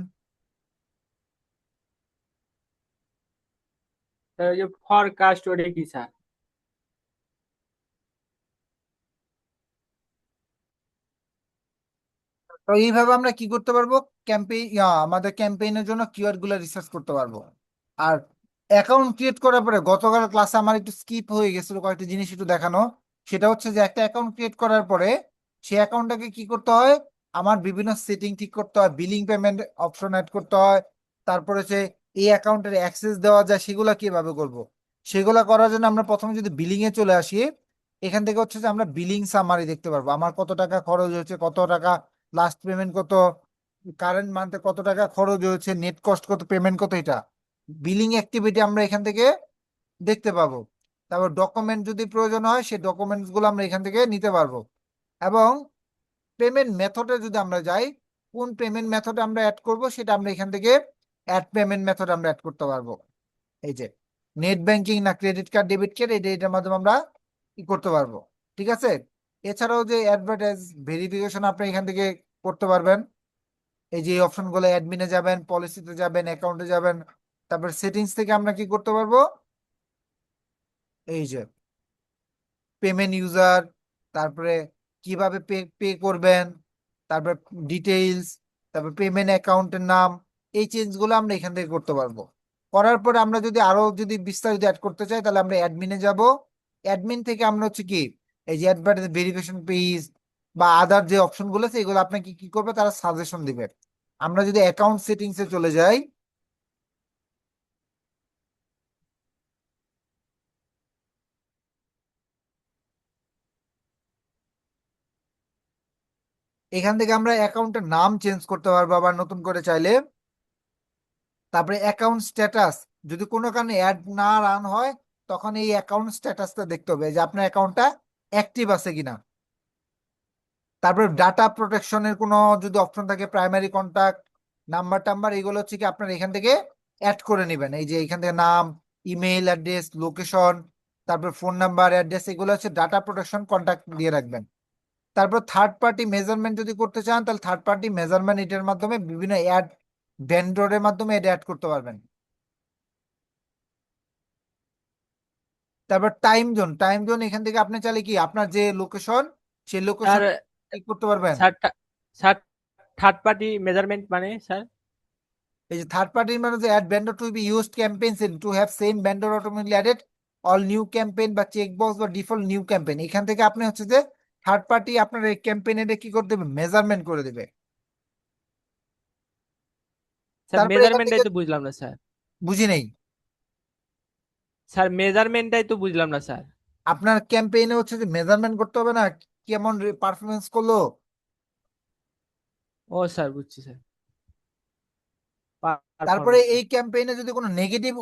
স্যার ওই যে ফরকাস্ট ওটা কি স্যার? তো এইভাবে আমরা কি করতে পারবো, ক্যাম্পেইন, আমাদের ক্যাম্পেইনের জন্য কিওয়ার্ড গুলো রিসার্চ করতে পারবো। আর অ্যাকাউন্ট ক্রিয়েট করার পরে, গতকাল ক্লাসে আমার একটু স্কিপ হয়ে গেছিল কয়েকটা জিনিস একটু দেখানো, সেটা হচ্ছে যে একটা অ্যাকাউন্ট ক্রিয়েট করার পরে সেই অ্যাকাউন্টটাকে কি করতে হয়, আমার বিভিন্ন সেটিং ঠিক করতে হয়, বিলিং পেমেন্ট অপশন অ্যাড করতে হয়, তারপরে হচ্ছে এই অ্যাকাউন্টের অ্যাক্সেস দেওয়া যায়, সেগুলা কিভাবে করব। সেগুলা করার জন্য আমরা প্রথমে যদি বিলিং এ চলে আসি, এখান থেকে হচ্ছে যে আমরা বিলিং সামারি দেখতে পারবো, আমার কত টাকা খরচ হয়েছে, কত টাকা লাস্ট পেমেন্ট, কত কারেন্ট মান্থে কত টাকা খরচ হয়েছে, নেট কস্ট কত, পেমেন্ট কত, এটা বিলিং অ্যাক্টিভিটি আমরা এখান থেকে দেখতে পাবো। তারপর ডকুমেন্ট যদি প্রয়োজন হয়, সেই ডকুমেন্টস গুলো আমরা এখান থেকে নিতে পারবো। এবং পেমেন্ট মেথডে যদি আমরা যাই, কোন পেমেন্ট মেথড আমরা অ্যাড করব, সেটা আমরা এখান থেকে অ্যাড পেমেন্ট মেথড আমরা অ্যাড করতে পারবো। এই যে নেট ব্যাংকিং না ক্রেডিট কার্ড, ডেবিট কার্ড, এটার মাধ্যমে আমরা কি করতে পারবো। ঠিক আছে। এছাড়াও যে অ্যাডভার্টাইজ ভেরিফিকেশন আপনি এখান থেকে করতে পারবেন। এই যে অপশন গুলো, অ্যাডমিনে যাবেন, পলিসিতে যাবেন, অ্যাকাউন্টে যাবেন, তারপর সেটিংস থেকে আমরা কি করতে পারবো, এই যে পেমেন্ট ইউজার, তারপরে কিভাবে পে পে করবেন, তারপর ডিটেইলস, তারপর পেমেন্ট অ্যাকাউন্টের নাম, এই চেঞ্জ গুলো আমরা এখান থেকে করতে পারবো। করার পরে আমরা যদি আরো যদি বিস্তারিত অ্যাড করতে চাই, তাহলে আমরা অ্যাডমিনে যাব। অ্যাডমিন থেকে আমরা হচ্ছে কি, এই যে অ্যাডভার্টাইজ ভেরিফিকেশন পেজ বা আদার যে অপশন গুলো আছে, এগুলো আপনাকে কি করবে, তারা সাজেশন দিবে। আমরা যদি অ্যাকাউন্ট সেটিংস এ চলে যাই, এখান থেকে আমরা অ্যাকাউন্টের নাম চেঞ্জ করতে পারবো আবার নতুন করে চাইলে। তারপরে অ্যাকাউন্ট স্ট্যাটাস, যদি কোনো কারণে অ্যাড না রান হয়, তখন এই অ্যাকাউন্ট স্ট্যাটাসটা দেখতে হবে যে আপনার অ্যাকাউন্টটা অ্যাক্টিভ আছে কিনা। তারপরে ডাটা প্রোটেকশনের কোনো যদি অপশন থাকে, প্রাইমারি কন্টাক্ট নাম্বার টাম্বার, এগুলো হচ্ছে কি আপনার এখান থেকে অ্যাড করে নেবেন। এই যে এখান থেকে নাম, ইমেইল অ্যাড্রেস, লোকেশন, তারপর ফোন নাম্বার, অ্যাড্রেস, এগুলো হচ্ছে ডাটা প্রোটেকশন কন্টাক্ট দিয়ে রাখবেন। তারপর থার্ড পার্টি মেজারমেন্ট যদি করতে চান, তাহলে থার্ড পার্টি মেজারমেন্ট এটার মাধ্যমে বিভিন্ন অ্যাড ভেন্ডরের মাধ্যমে এটা অ্যাড করতে পারবেন। তারপর টাইম জোন এখান থেকে আপনি চাইলে কি আপনার যে লোকেশন, সেই লোকেশন স্যার কি করতে পারবেন। Sir sir third party measurement মানে স্যার? এই যে থার্ড পার্টির মানে যে ad vendor to be used campaigns in to have same vendor automatically added all new campaign বা চেক বক্স বা ডিফল্ট নিউ ক্যাম্পেইন, এখান থেকে আপনি হচ্ছে যে থার্ড পার্টি আপনার এই ক্যাম্পেইনে কি করে দেবে, মেজারমেন্ট করে দেবে। স্যার তারপরে এখান থেকে, মেজারমেন্টটাই তো বুঝলাম না স্যার। বুঝি নেই, স্যার মেজারমেন্টটাই তো বুঝলাম না স্যার। আপনার ক্যাম্পেইনে হচ্ছে যে মেজারমেন্ট করতে হবে না, কেমন পারফরমেন্স করলো। ও স্যার বুঝছি স্যার। তারপরে পারফরমেন্স। এই ক্যাম্পেইনে যদি কোনো নেগেটিভ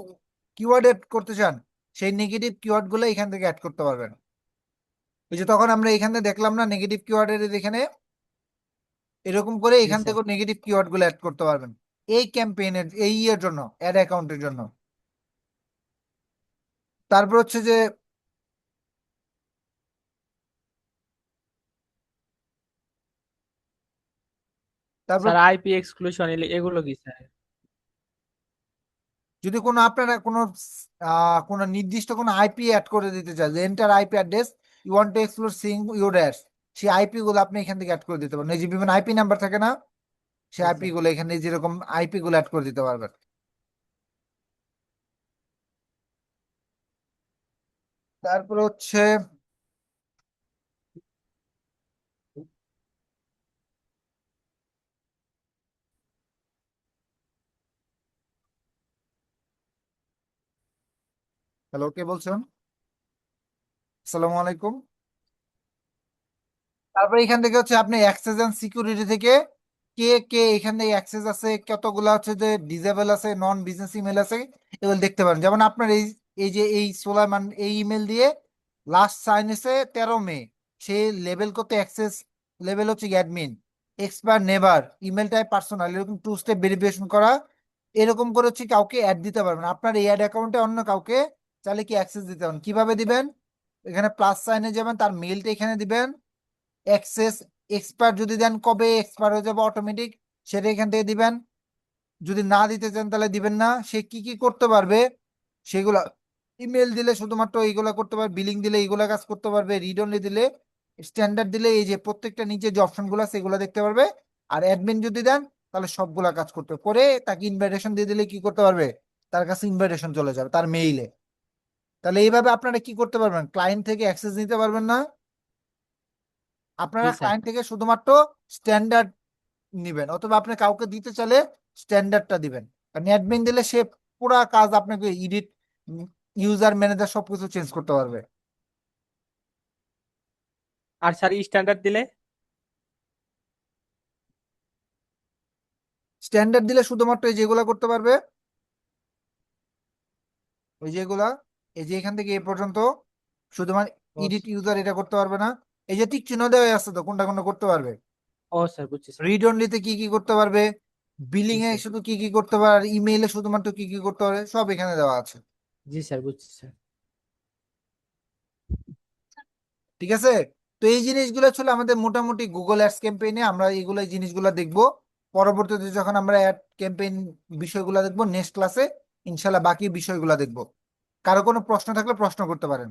কিওয়ার্ড এড করতে চান, সেই নেগেটিভ কিওয়ার্ড গুলো এখান থেকে অ্যাড করতে পারবেন। এই যে তখন আমরা এখানে দেখলাম না নেগেটিভ কিওয়ার্ডের, এখানে এরকম করে জি এখান স্যার। থেকে নেগেটিভ কিওয়ার্ড গুলো অ্যাড করতে পারবেন এই ক্যাম্পেইনের, এই ইয়ের জন্য, অ্যাড অ্যাকাউন্টের জন্য। তারপর হচ্ছে যে তারপর স্যার আইপি এক্সক্লুশন এগুলো কি স্যার? যদি কোনো আপনারা কোনো নির্দিষ্ট কোনো আইপি অ্যাড করে দিতে চান, যে enter IP address you want to explore sing your ads, সেই আইপি গুলো আপনি এখান থেকে অ্যাড করে দিতে পারেন। এই যে বিভিন্ন আইপি নাম্বার থাকে না, সেই জি আইপি স্যার। গুলো এখানে যেরকম আইপি গুলো অ্যাড করে দিতে পারবেন। তারপর হচ্ছে, হ্যালো, কে বলছেন? আসসালামু আলাইকুম। তারপরে এখান থেকে হচ্ছে আপনি অ্যাক্সেস এন্ড সিকিউরিটি থেকে কে কে এখান থেকে অ্যাক্সেস আছে, কতগুলো হচ্ছে যে ডিসেবল আছে, নন বিজনেস ইমেল আছে, এগুলো দেখতে পারেন। যেমন আপনার এই এই যে এই সোলাইমান এই ইমেল দিয়ে লাস্ট সাইন এসে 13 মে, সে লেভেল কত অ্যাক্সেস, লেভেল হচ্ছে admin, expire never, email type personal, এরকম 2 স্টেপ ভেরিফিকেশন করা, এরকম করে হচ্ছে কাউকে অ্যাড দিতে পারবেন। আপনার এই অ্যাড অ্যাকাউন্টে অন্য কাউকে চাইলে কি অ্যাক্সেস দিতে পারেন। কিভাবে দিবেন, এখানে প্লাস সাইনে যাবেন, তার মেইলটা এখানে দিবেন, এক্সেস এক্সপায়ার যদি দেন, কবে এক্সপায়ার হয়ে যাবে অটোমেটিক, সেটা এখান থেকে দিবেন। যদি না দিতে চান তাহলে দিবেন না। সে কি কি করতে পারবে সেগুলা, ইমেল দিলে শুধুমাত্র এইগুলা করতে পারবে, বিলিং দিলে এইগুলা কাজ করতে পারবে, রিড অনলি দিলে, স্ট্যান্ডার্ড দিলে এই যে প্রত্যেকটা নিচে যে অপশন গুলো আছে এগুলো দেখতে পারবে। আর অ্যাডমিন যদি দেন, তাহলে সবগুলা কাজ করতে করে তাকে ইনভাইটেশন দিয়ে দিলে কি করতে পারবে, তার কাছে ইনভাইটেশন চলে যাবে তার মেইলে। তাহলে এইভাবে আপনারা কি করতে পারবেন, ক্লায়েন্ট থেকে অ্যাক্সেস নিতে পারবেন না, আপনারা জি স্যার। ক্লায়েন্ট থেকে শুধুমাত্র স্ট্যান্ডার্ড নিবেন, অথবা আপনি কাউকে দিতে চাইলে স্ট্যান্ডার্ডটা দিবেন। কারণ অ্যাডমিন দিলে সে পুরা কাজ আপনাকে এডিট, ইউজার ম্যানেজার সবকিছু চেঞ্জ করতে পারবে। আর স্যার স্ট্যান্ডার্ড দিলে? স্ট্যান্ডার্ড দিলে শুধুমাত্র এই যেগুলা করতে পারবে, ওই যেগুলা, এই যে এখান থেকে এ পর্যন্ত শুধুমাত্র ও এডিট ইউজার এটা করতে পারবে না। এই যে টিক চিহ্ন দেওয়া আছে তো, কোনটা কোনটা করতে পারবে। ও স্যার বুঝছি স্যার। রিড অনলিতে কি কি করতে পারবে, বিলিং এ স্যার। শুধু কি কি করতে পারবে, ইমেইলে শুধুমাত্র কি কি করতে পারবে, সব এখানে দেওয়া আছে। জি স্যার বুঝছি স্যার। ঠিক আছে। তো এই জিনিসগুলো ছিল আমাদের মোটামুটি গুগল অ্যাডস ক্যাম্পেইনে আমরা এইগুলো এই জিনিসগুলো দেখবো। পরবর্তীতে যখন আমরা অ্যাড ক্যাম্পেইন বিষয়গুলো দেখবো নেক্সট ক্লাসে, ইনশাল্লাহ বাকি বিষয়গুলো দেখবো। কারো কোনো প্রশ্ন থাকলে প্রশ্ন করতে পারেন।